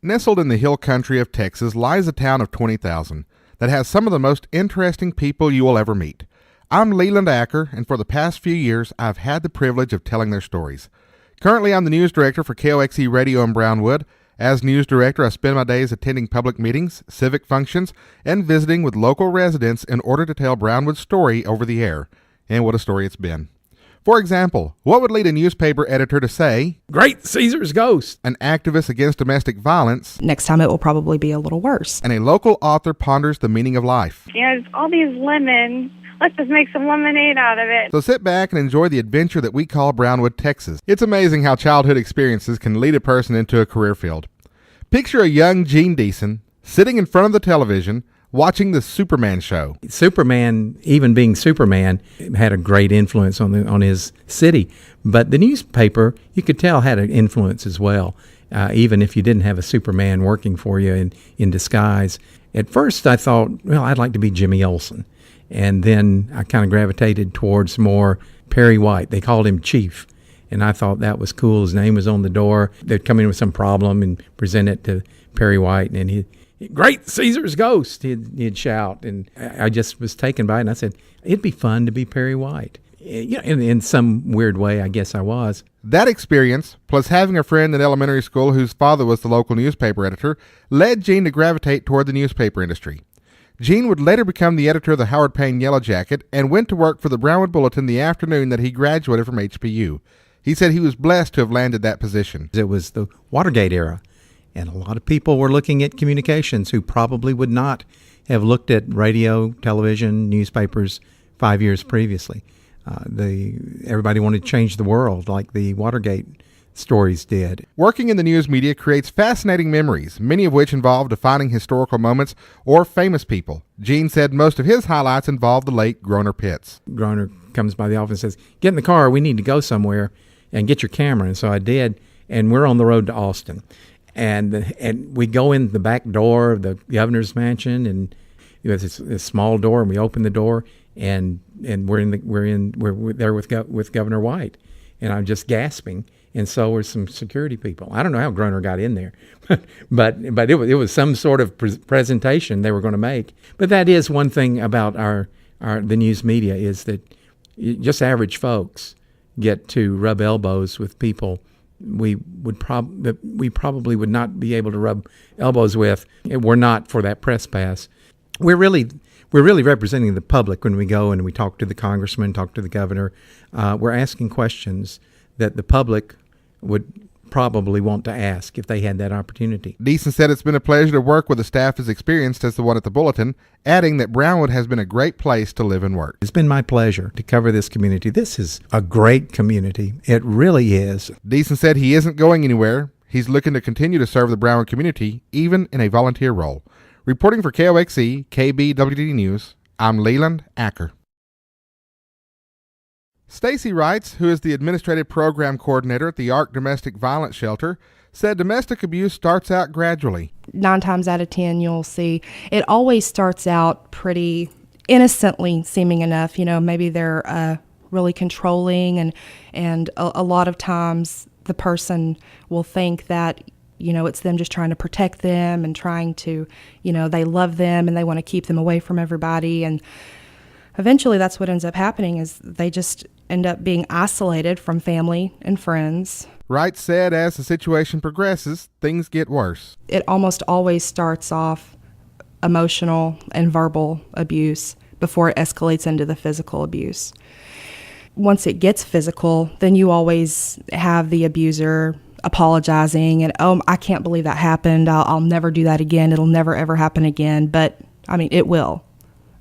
Nestled in the hill country of Texas lies a town of 20,000 that has some of the most interesting people you will ever meet. I'm Leland Acker, and for the past few years, I've had the privilege of telling their stories. Currently, I'm the news director for KOXE Radio in Brownwood. As news director, I spend my days attending public meetings, civic functions, and visiting with local residents in order to tell Brownwood's story over the air. And what a story it's been. For example, what would lead a newspaper editor to say, "Great Caesar's ghost"? An activist against domestic violence, "Next time it will probably be a little worse." And a local author ponders the meaning of life. There's all these lemons. Let's just make some lemonade out of it. So sit back and enjoy the adventure that we call Brownwood, Texas. It's amazing how childhood experiences can lead a person into a career field. Picture a young Gene Deason sitting in front of the television watching the Superman show. Superman, even being Superman, had a great influence on his city. But the newspaper, you could tell, had an influence as well, even if you didn't have a Superman working for you in disguise. At first, I thought, well, I'd like to be Jimmy Olsen. And then I kind of gravitated towards more Perry White. They called him Chief. And I thought that was cool. His name was on the door. They'd come in with some problem and present it to Perry White, and he'd, "Great Caesar's ghost," he'd shout. And I just was taken by it, and I said, it'd be fun to be Perry White. You know, in some weird way, I guess I was. That experience, plus having a friend in elementary school whose father was the local newspaper editor, led Gene to gravitate toward the newspaper industry. Gene would later become the editor of the Howard Payne Yellow Jacket and went to work for the Brownwood Bulletin the afternoon that he graduated from HBU. He said he was blessed to have landed that position. It was the Watergate era, and a lot of people were looking at communications who probably would not have looked at radio, television, newspapers 5 years previously. Everybody wanted to change the world like the Watergate stories did. Working in the news media creates fascinating memories, many of which involve defining historical moments or famous people. Gene said most of his highlights involved the late Groner Pitts. Groner comes by the office and says, "Get in the car, we need to go somewhere, and get your camera." And so I did, and we're on the road to Austin. And we go in the back door of the governor's mansion, and it's this small door, and we open the door, and we're there with Governor White, and I'm just gasping. And so were some security people. I don't know how Groner got in there, but it was some sort of presentation they were going to make. But that is one thing about the news media, is that just average folks get to rub elbows with people we probably would not be able to rub elbows with. We're not for that press pass. We're really representing the public when we go and we talk to the congressman, talk to the governor. We're asking questions that the public would probably want to ask if they had that opportunity. Deason said it's been a pleasure to work with a staff as experienced as the one at the Bulletin, adding that Brownwood has been a great place to live and work. It's been my pleasure to cover this community. This is a great community. It really is. Deason said he isn't going anywhere. He's looking to continue to serve the Brownwood community, even in a volunteer role. Reporting for KOXE, KBWD News, I'm Leland Acker. Stacy Wrights, who is the Administrative Program Coordinator at the ARC Domestic Violence Shelter, said domestic abuse starts out gradually. 9 times out of 10, you'll see it always starts out pretty innocently seeming enough. You know, maybe they're really controlling, and a lot of times the person will think that, you know, it's them just trying to protect them and trying to, you know, they love them and they want to keep them away from everybody. And eventually that's what ends up happening, is they just end up being isolated from family and friends. Wright said as the situation progresses, things get worse. It almost always starts off emotional and verbal abuse before it escalates into the physical abuse. Once it gets physical, then you always have the abuser apologizing and, "Oh, I can't believe that happened. I'll never do that again. It'll never, ever happen again." But, I mean, it will.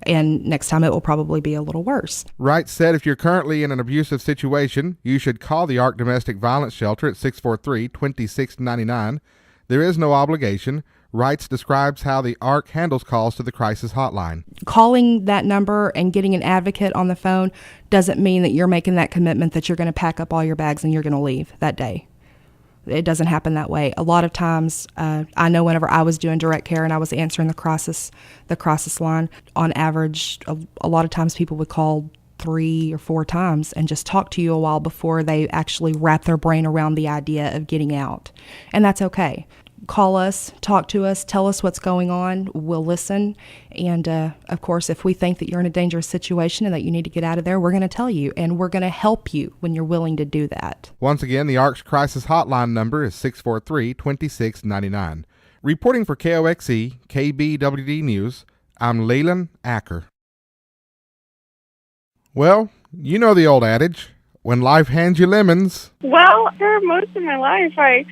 And next time it will probably be a little worse. Wright said if you're currently in an abusive situation, you should call the ARC Domestic Violence Shelter at 643-2699. There is no obligation. Wrights describes how the ARC handles calls to the crisis hotline. Calling that number and getting an advocate on the phone doesn't mean that you're making that commitment that you're going to pack up all your bags and you're going to leave that day. It doesn't happen that way. A lot of times, I know whenever I was doing direct care and I was answering the crisis line, on average, a lot of times people would call 3 or 4 times and just talk to you a while before they actually wrap their brain around the idea of getting out. And that's okay. call us, talk to us, tell us what's going on. We'll listen. And, of course, if we think that you're in a dangerous situation and that you need to get out of there, we're going to tell you, and we're going to help you when you're willing to do that. Once again, the ARCS Crisis Hotline number is 643-2699. Reporting for KOXE, KBWD News, I'm Leland Acker. Well, you know the old adage, when life hands you lemons. Well, for most of my life, I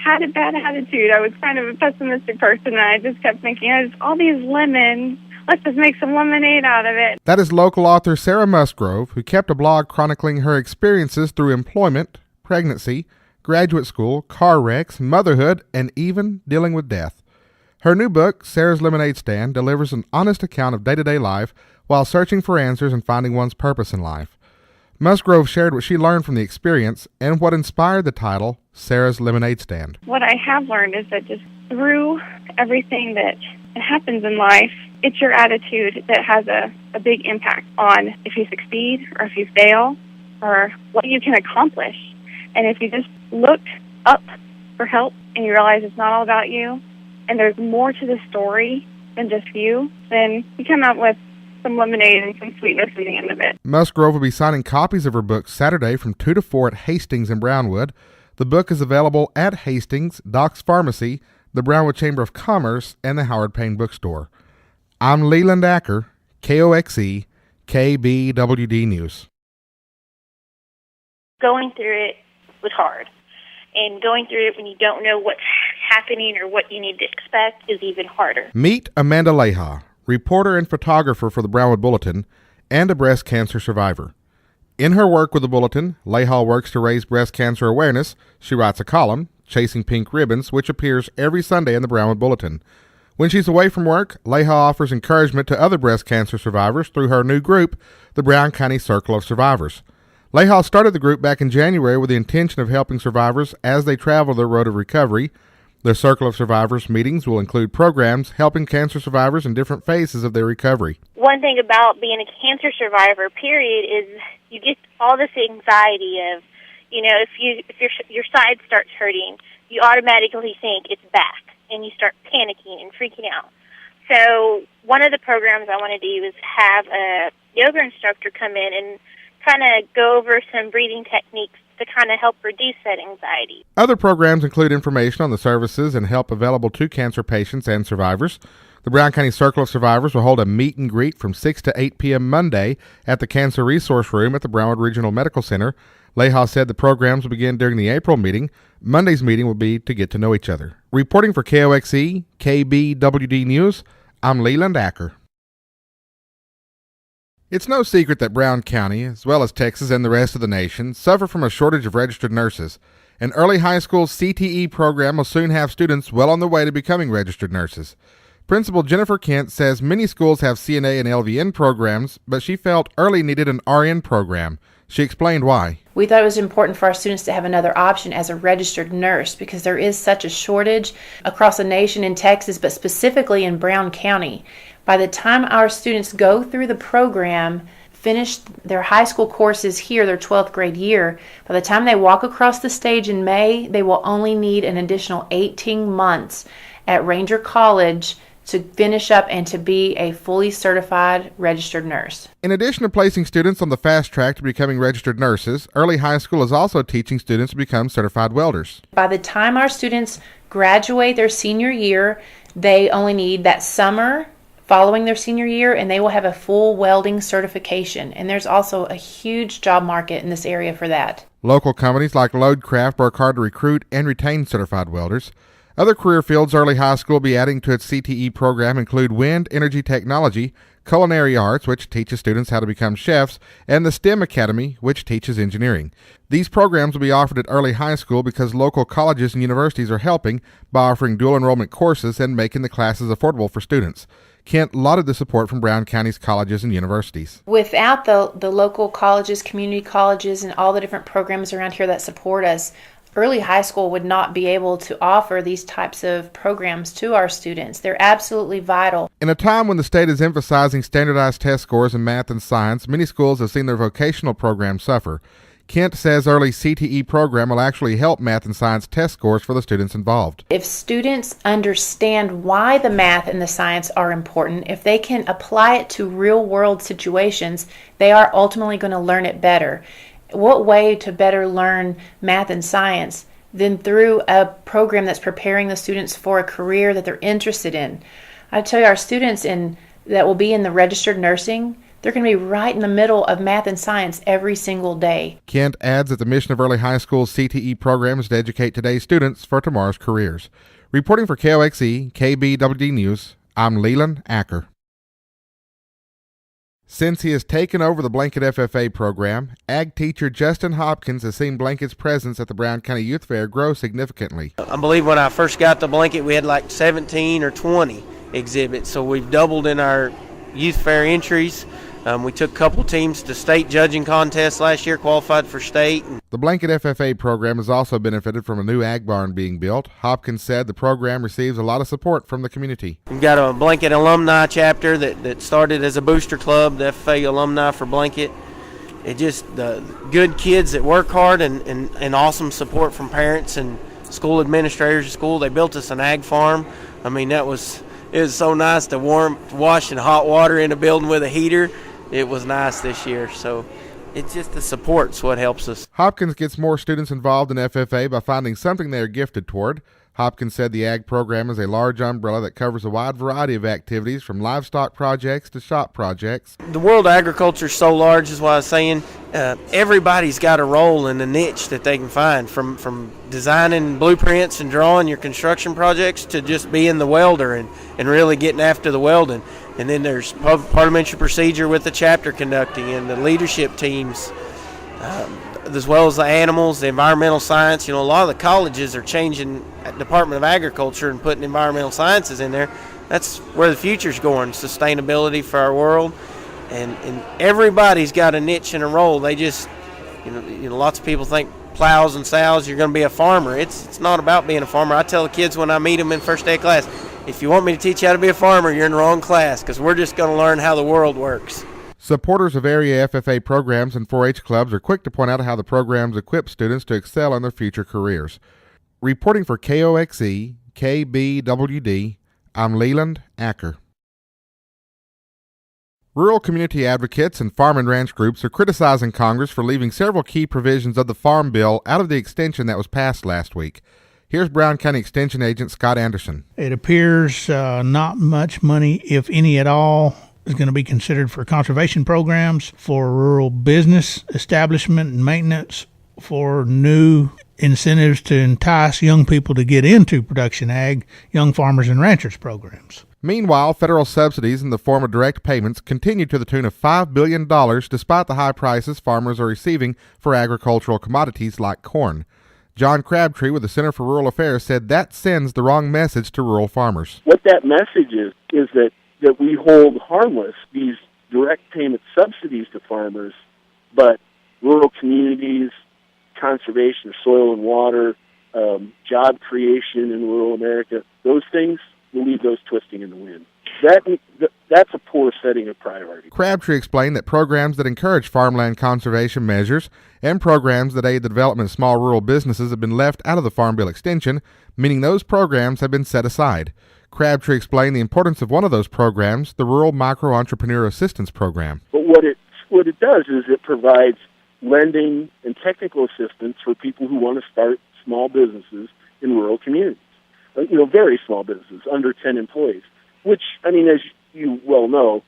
had a bad attitude. I was kind of a pessimistic person, and I just kept thinking, there's all these lemons. Let's just make some lemonade out of it. That is local author Sarah Musgrove, who kept a blog chronicling her experiences through employment, pregnancy, graduate school, car wrecks, motherhood, and even dealing with death. Her new book, Sarah's Lemonade Stand, delivers an honest account of day-to-day life while searching for answers and finding one's purpose in life. Musgrove shared what she learned from the experience and what inspired the title, Sarah's Lemonade Stand. What I have learned is that just through everything that happens in life, it's your attitude that has a big impact on if you succeed or if you fail or what you can accomplish. And if you just look up for help and you realize it's not all about you and there's more to the story than just you, then you come out with some lemonade and some sweetness at the end of it. Musgrove will be signing copies of her book Saturday from 2 to 4 at Hastings in Brownwood. The book is available at Hastings, Doc's Pharmacy, the Brownwood Chamber of Commerce, and the Howard Payne Bookstore. I'm Leland Acker, KOXE, KBWD News. Going through it was hard. And going through it when you don't know what's happening or what you need to expect is even harder. Meet Amanda Leha, reporter and photographer for the Brownwood Bulletin, and a breast cancer survivor. In her work with the Bulletin, Leha works to raise breast cancer awareness. She writes a column, Chasing Pink Ribbons, which appears every Sunday in the Brownwood Bulletin. When she's away from work, Leha offers encouragement to other breast cancer survivors through her new group, the Brown County Circle of Survivors. Leha started the group back in January with the intention of helping survivors as they travel their road of recovery. The Circle of Survivors meetings will include programs helping cancer survivors in different phases of their recovery. One thing about being a cancer survivor, period, is you get all this anxiety of, if your side starts hurting, you automatically think it's back, and you start panicking and freaking out. So one of the programs I want to do is have a yoga instructor come in and kind of go over some breathing techniques to kind of help reduce that anxiety. Other programs include information on the services and help available to cancer patients and survivors. The Brown County Circle of Survivors will hold a meet and greet from 6 to 8 p.m. Monday at the Cancer Resource Room at the Brownwood Regional Medical Center. Leha said the programs will begin during the April meeting. Monday's meeting will be to get to know each other. Reporting for KOXE, KBWD News, I'm Leland Acker. It's no secret that Brown County, as well as Texas and the rest of the nation, suffer from a shortage of registered nurses. An early high school CTE program will soon have students well on their way to becoming registered nurses. Principal Jennifer Kent says many schools have CNA and LVN programs, but she felt early needed an RN program. She explained why. We thought it was important for our students to have another option as a registered nurse because there is such a shortage across the nation in Texas, but specifically in Brown County. By the time our students go through the program, finish their high school courses here, their 12th grade year, by the time they walk across the stage in May, they will only need an additional 18 months at Ranger College to finish up and to be a fully certified registered nurse. In addition to placing students on the fast track to becoming registered nurses, early high school is also teaching students to become certified welders. By the time our students graduate their senior year, they only need that summer following their senior year, and they will have a full welding certification. And there's also a huge job market in this area for that. Local companies like Loadcraft work hard to recruit and retain certified welders. Other career fields early high school will be adding to its CTE program include wind energy technology, culinary arts, which teaches students how to become chefs, and the STEM Academy, which teaches engineering. These programs will be offered at early high school because local colleges and universities are helping by offering dual enrollment courses and making the classes affordable for students. Kent lauded the support from Brown County's colleges and universities. Without the local colleges, community colleges, and all the different programs around here that support us, early high school would not be able to offer these types of programs to our students. They're absolutely vital. In a time when the state is emphasizing standardized test scores in math and science, many schools have seen their vocational programs suffer. Kent says early CTE program will actually help math and science test scores for the students involved. If students understand why the math and the science are important, if they can apply it to real-world situations, they are ultimately going to learn it better. What way to better learn math and science than through a program that's preparing the students for a career that they're interested in? I tell you, our students that will be in the registered nursing, they're going to be right in the middle of math and science every single day. Kent adds that the mission of early high school's CTE program is to educate today's students for tomorrow's careers. Reporting for KOXE, KBWD News, I'm Leland Acker. Since he has taken over the Blanket FFA program, ag teacher Justin Hopkins has seen Blanket's presence at the Brown County Youth Fair grow significantly. I believe when I first got the Blanket, we had like 17 or 20 exhibits, so we've doubled in our youth fair entries. We took a couple teams to state judging contests last year, qualified for state. The Blanket FFA program has also benefited from a new ag barn being built. Hopkins said the program receives a lot of support from the community. We've got a Blanket alumni chapter that started as a booster club, the FFA alumni for Blanket. It just the good kids that work hard and awesome support from parents and school administrators at school. They built us an ag farm. I mean, it was so nice to wash in hot water in a building with a heater. It was nice this year, so it's just the support's what helps us. Hopkins gets more students involved in FFA by finding something they are gifted toward. Hopkins said the ag program is a large umbrella that covers a wide variety of activities, from livestock projects to shop projects. The world of agriculture is so large, is what I was saying. Everybody's got a role in a niche that they can find, from designing blueprints and drawing your construction projects to just being the welder and really getting after the welding. And then there's parliamentary procedure with the chapter conducting and the leadership teams, as well as the animals, the environmental science. You know, a lot of the colleges are changing Department of Agriculture and putting environmental sciences in there. That's where the future's going, sustainability for our world. And everybody's got a niche and a role. They just, you know, lots of people think plows and sows, you're going to be a farmer. It's not about being a farmer. I tell the kids when I meet them in first day of class, if you want me to teach you how to be a farmer, you're in the wrong class, because we're just going to learn how the world works. Supporters of area FFA programs and 4-H clubs are quick to point out how the programs equip students to excel in their future careers. Reporting for KOXE, KBWD, I'm Leland Acker. Rural community advocates and farm and ranch groups are criticizing Congress for leaving several key provisions of the Farm Bill out of the extension that was passed last week. Here's Brown County Extension Agent Scott Anderson. It appears not much money, if any at all, is going to be considered for conservation programs, for rural business establishment and maintenance, for new incentives to entice young people to get into production ag, young farmers and ranchers programs. Meanwhile, federal subsidies in the form of direct payments continue to the tune of $5 billion despite the high prices farmers are receiving for agricultural commodities like corn. John Crabtree with the Center for Rural Affairs said that sends the wrong message to rural farmers. What that message is that we hold harmless these direct payment subsidies to farmers, but rural communities, conservation of soil and water, job creation in rural America, those things, we'll leave those twisting in the wind. That's a poor setting of priority. Crabtree explained that programs that encourage farmland conservation measures and programs that aid the development of small rural businesses have been left out of the Farm Bill extension, meaning those programs have been set aside. Crabtree explained the importance of one of those programs, the Rural Micro Entrepreneur Assistance Program. But what it does is it provides lending and technical assistance for people who want to start small businesses in rural communities. Very small businesses, under 10 employees, which, I mean, as you well know,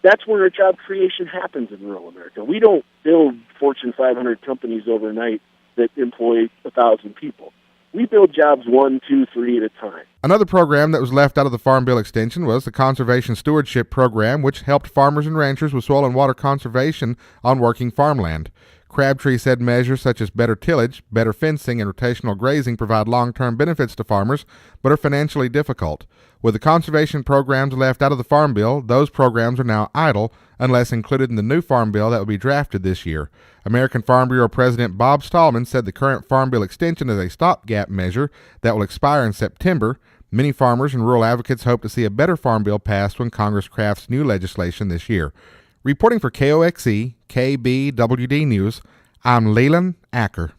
that's where job creation happens in rural America. We don't build Fortune 500 companies overnight that employ 1,000 people. We build jobs 1, 2, 3 at a time. Another program that was left out of the Farm Bill extension was the Conservation Stewardship Program, which helped farmers and ranchers with soil and water conservation on working farmland. Crabtree said measures such as better tillage, better fencing, and rotational grazing provide long-term benefits to farmers, but are financially difficult. With the conservation programs left out of the Farm Bill, those programs are now idle unless included in the new Farm Bill that will be drafted this year. American Farm Bureau President Bob Stallman said the current Farm Bill extension is a stopgap measure that will expire in September. Many farmers and rural advocates hope to see a better Farm Bill passed when Congress crafts new legislation this year. Reporting for KOXE, KBWD News, I'm Leland Acker.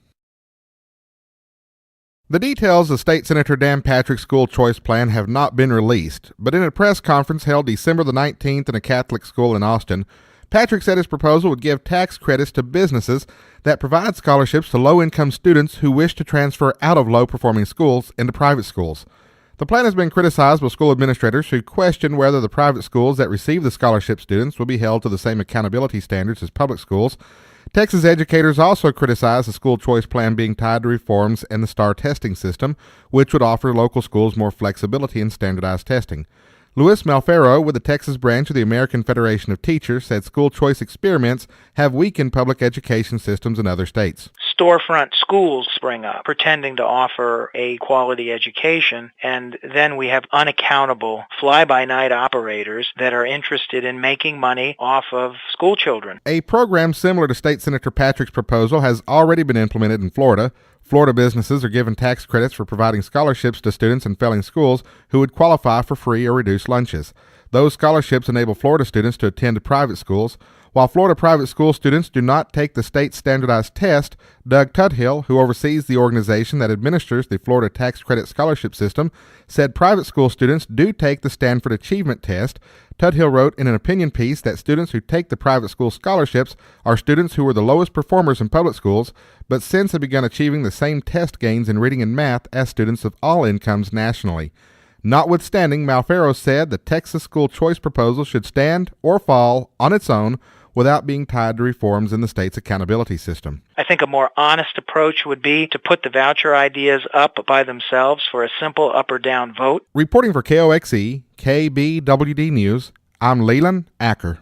The details of State Senator Dan Patrick's school choice plan have not been released, but in a press conference held December the 19th in a Catholic school in Austin, Patrick said his proposal would give tax credits to businesses that provide scholarships to low-income students who wish to transfer out of low-performing schools into private schools. The plan has been criticized by school administrators who question whether the private schools that receive the scholarship students will be held to the same accountability standards as public schools. Texas educators also criticize the school choice plan being tied to reforms in the STAR testing system, which would offer local schools more flexibility in standardized testing. Luis Malfero, with the Texas branch of the American Federation of Teachers, said school choice experiments have weakened public education systems in other states. Storefront schools spring up, pretending to offer a quality education, and then we have unaccountable fly-by-night operators that are interested in making money off of school children. A program similar to State Senator Patrick's proposal has already been implemented in Florida. Florida businesses are given tax credits for providing scholarships to students in failing schools who would qualify for free or reduced lunches. Those scholarships enable Florida students to attend private schools. While Florida private school students do not take the state standardized test, Doug Tuthill, who oversees the organization that administers the Florida Tax Credit Scholarship System, said private school students do take the Stanford Achievement Test. Tuthill wrote in an opinion piece that students who take the private school scholarships are students who were the lowest performers in public schools, but since have begun achieving the same test gains in reading and math as students of all incomes nationally. Notwithstanding, Malfero said the Texas school choice proposal should stand or fall on its own without being tied to reforms in the state's accountability system. I think a more honest approach would be to put the voucher ideas up by themselves for a simple up or down vote. Reporting for KOXE, KBWD News, I'm Leland Acker.